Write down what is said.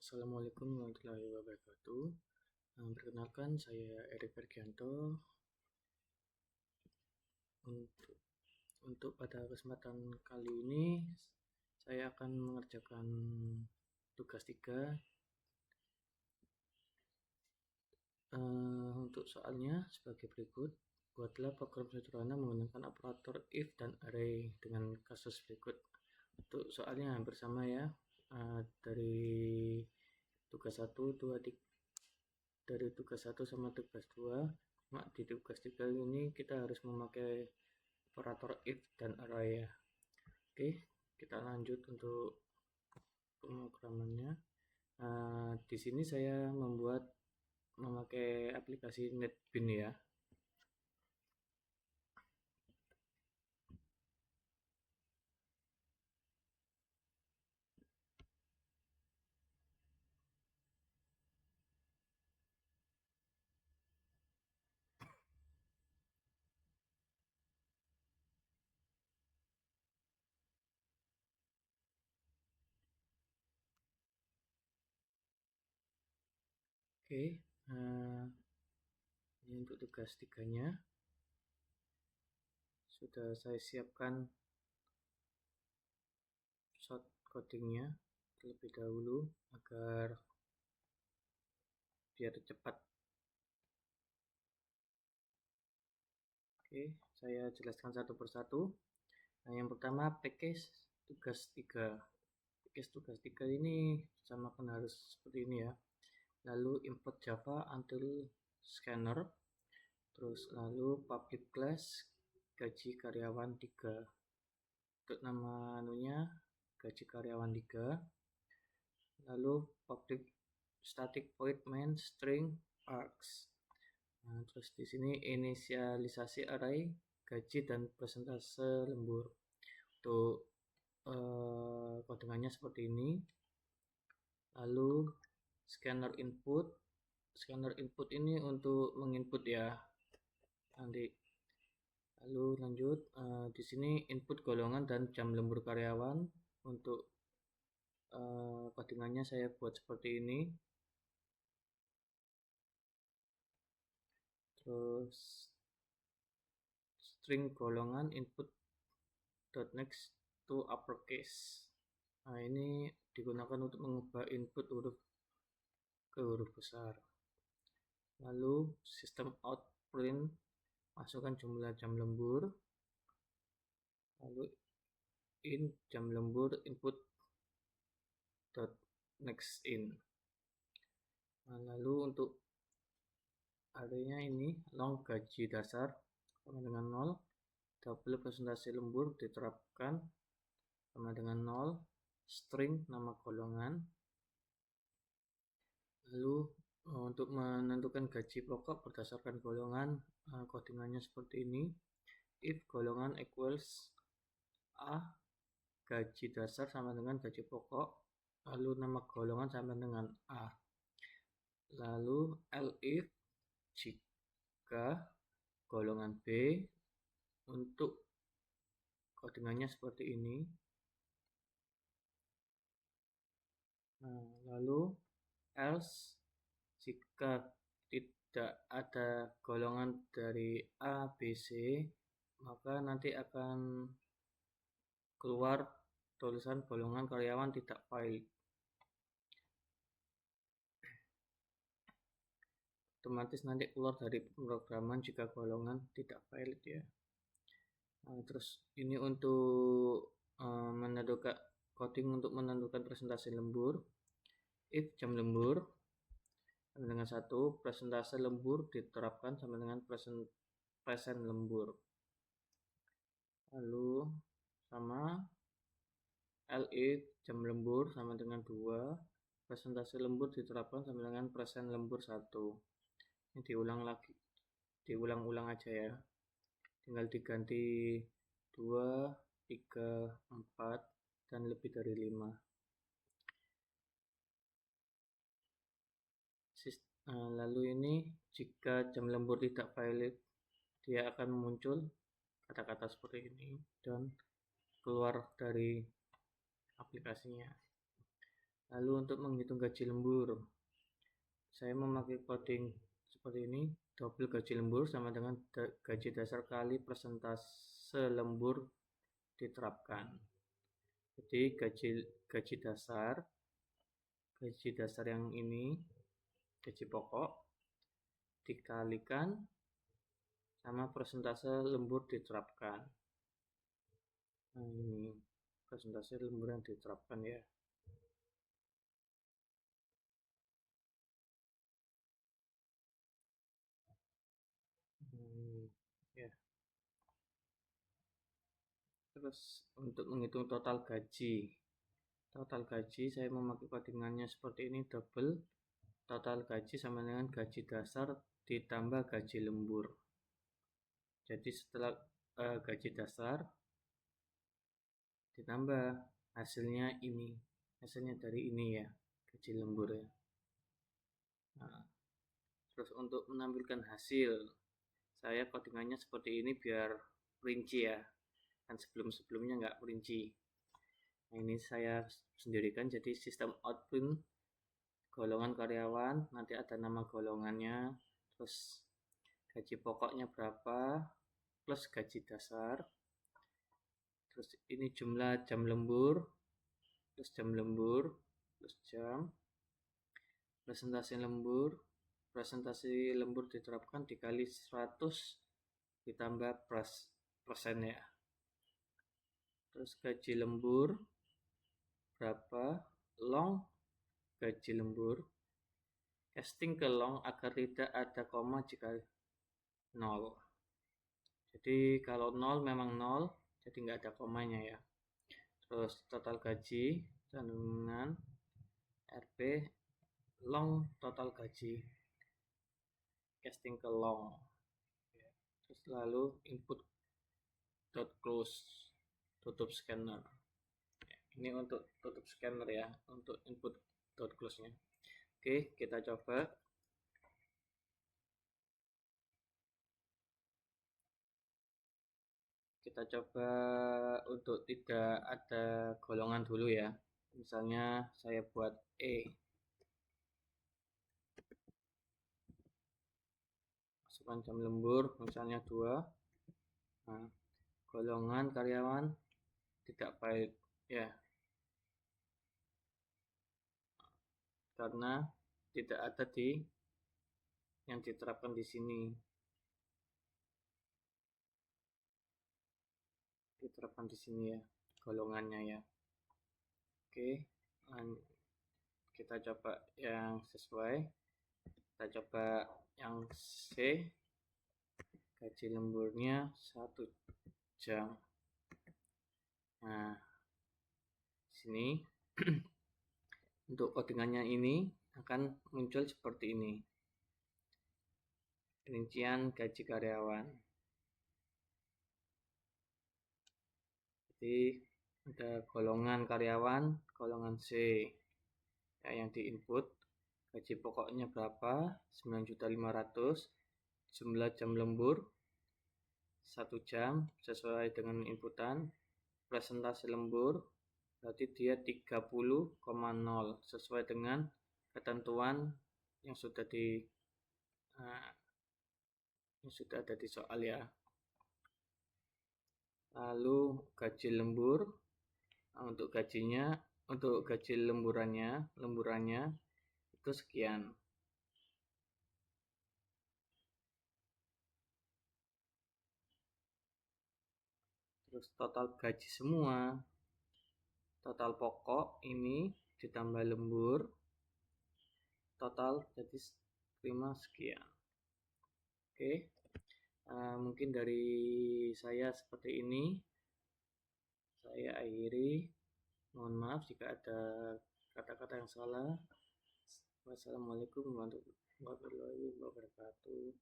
Assalamualaikum warahmatullahi wabarakatuh. Perkenalkan, saya Erik Fergianto. Untuk pada kesempatan kali ini, saya akan mengerjakan tugas 3. Untuk soalnya sebagai berikut. Buatlah program sederhana menggunakan operator if dan array dengan kasus berikut. Untuk soalnya hampir sama ya, dari tugas 1, 2, 3, dari tugas 1 sama tugas 2. Di tugas 3 ini kita harus memakai operator if dan array ya. Oke, kita lanjut untuk pemrogramannya. Di sini saya memakai aplikasi NetBeans ya. Oke, ini untuk tugas 3-nya. Sudah saya siapkan short codingnya terlebih dahulu agar biar cepat. Oke, saya jelaskan satu persatu. Nah, yang pertama package tugas 3. Package tugas 3 ini samakan harus seperti ini ya. Lalu import Java until scanner, terus lalu public class gaji karyawan 3. Untuk nama anunya gaji karyawan 3. Lalu public static void main string args. Nah, terus di sini inisialisasi array gaji dan persentase lembur. Untuk codingannya seperti ini. Lalu scanner input ini untuk menginput ya nanti. Lalu lanjut, di sini input golongan dan jam lembur karyawan. Untuk codingannya saya buat seperti ini. Terus string golongan input dot next to uppercase. Nah, ini digunakan untuk mengubah input huruf ke huruf besar. Lalu sistem out print, masukkan jumlah jam lembur. Lalu in jam lembur input dot next in. Nah, lalu untuk arraynya ini long gaji dasar sama dengan 0, double presentasi lembur diterapkan sama dengan 0, string nama golongan. Lalu untuk menentukan gaji pokok berdasarkan golongan, codingannya seperti ini. If golongan equals A, gaji dasar sama dengan gaji pokok, lalu nama golongan sama dengan A. Lalu elif jika golongan B, untuk codingannya seperti ini. Nah, lalu else jika tidak ada golongan dari A, B, C, maka nanti akan keluar tulisan golongan karyawan tidak valid. Otomatis nanti keluar dari pemrograman jika golongan tidak valid ya. Nah, terus ini untuk menentukan coding untuk menentukan presentasi lembur. If jam lembur sama dengan 1, presentase lembur diterapkan sama dengan present lembur. Lalu sama elif jam lembur sama dengan 2, presentase lembur diterapkan sama dengan present lembur 1. Ini diulang-ulang aja ya. Tinggal diganti 2, 3, 4 dan lebih dari 5. Lalu ini jika jam lembur tidak valid, dia akan muncul kata-kata seperti ini dan keluar dari aplikasinya. Lalu untuk menghitung gaji lembur, saya memakai coding seperti ini. Double gaji lembur sama dengan gaji dasar kali persentase lembur diterapkan. Jadi gaji dasar yang ini, gaji pokok dikalikan sama persentase lembur diterapkan. Nah, ini persentase lembur yang diterapkan ya. Ya. Terus untuk menghitung total gaji saya memakai codingannya seperti ini. Double total gaji sama dengan gaji dasar ditambah gaji lembur. Jadi setelah gaji dasar ditambah hasilnya dari ini ya, gaji lembur ya. Nah, terus untuk menampilkan hasil, saya codingannya seperti ini biar rinci ya, kan sebelumnya nggak rinci. Nah, ini saya sendirikan, jadi sistem output golongan karyawan, nanti ada nama golongannya, terus gaji pokoknya berapa, plus gaji dasar, terus ini jumlah jam lembur, plus jam, presentasi lembur diterapkan dikali 100 ditambah persen ya. Terus gaji lembur berapa, long gaji lembur, casting ke long agar tidak ada koma jika 0. Jadi kalau 0 memang 0, jadi nggak ada komanya ya. Terus total gaji dengan RP long total gaji, casting ke long. Terus lalu input dot close, tutup scanner. Ini untuk tutup scanner ya, untuk input dot close nya. Oke, kita coba. Kita coba untuk tidak ada golongan dulu ya. Misalnya saya buat E, masukkan jam lembur misalnya 2. Nah, golongan karyawan tidak baik ya, karena tidak ada yang diterapkan di sini, ya golongannya ya. Oke, kita coba yang sesuai. Kita coba yang C, gaji lemburnya 1 jam. Nah, sini untuk codingannya ini akan muncul seperti ini, rincian gaji karyawan. Jadi ada golongan karyawan, golongan C ya, yang diinput gaji pokoknya berapa, 9.500.000, jumlah jam lembur 1 jam sesuai dengan inputan, presentasi lembur berarti dia 30,0 sesuai dengan ketentuan yang sudah ada di soal ya. Lalu gaji lembur, untuk gaji lemburannya itu sekian. Terus total gaji semua, total pokok ini ditambah lembur, total jadi terima sekian. Oke, mungkin dari saya seperti ini. Saya akhiri. Mohon maaf jika ada kata-kata yang salah. Wassalamualaikum warahmatullahi wabarakatuh.